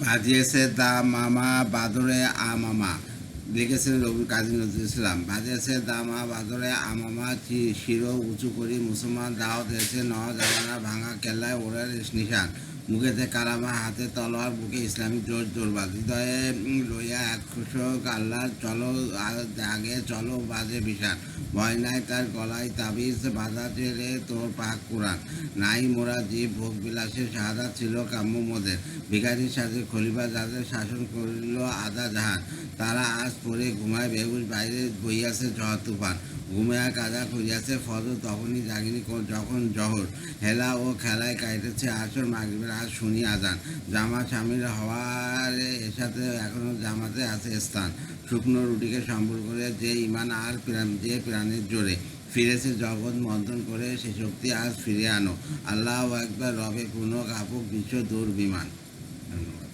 বাজিয়েছে দা মামা বাদরে আমামা, লিখেছেন রবি কাজী নজরুল ইসলাম। বাজিয়েছে দা মা বাদরে আমামা, শিরো উঁচু করি মুসলমান দাওয়াত এসে নওয়াজামানা ভাঙা কেল্লায় ওরের নিশান, মুখেতে কারামা হাতে তলোয়ার বুকে ইসলামিক জোর জোরবাদ, হৃদয়ে লইয়া একশোক আল্লাহ চলো আগে চলো বাজে বিশান, ভয় নাই তার গলায় তাবিজ বাধা চেলে তোর পাক কোরআন, নাই মোরা জীব ভোগ বিলাসে শাহাদাত ছিল কাম্য মোদের, ভিখারির সাথে খলিফা যাদের শাসন করিল আধা জাহান, তারা আজ পরে ঘুমায় বেহুশ বাইরে বইয়াছে ঝড় তুফান, ঘুমিয়া কাজা খুঁজিয়াছে ফজর তখনই জাগিনি যখন জহর, হেলা ও খেলায় কাইটেছে আসর মাগরিবের আজ শুনি আজান, জামা স্বামীর হওয়ার এসাথে এখনো জামাতে আছে স্থান, শুকনো রুটিকে সম্বল করে যে ইমান আর যে প্রাণের জোরে ফিরেছে জগৎ মন্থন করে, সে শক্তি আজ ফিরে আনো, আল্লাহ একবার রবে পূর্ণ কাপুক বিশ্ব দূর বিমান। ধন্যবাদ।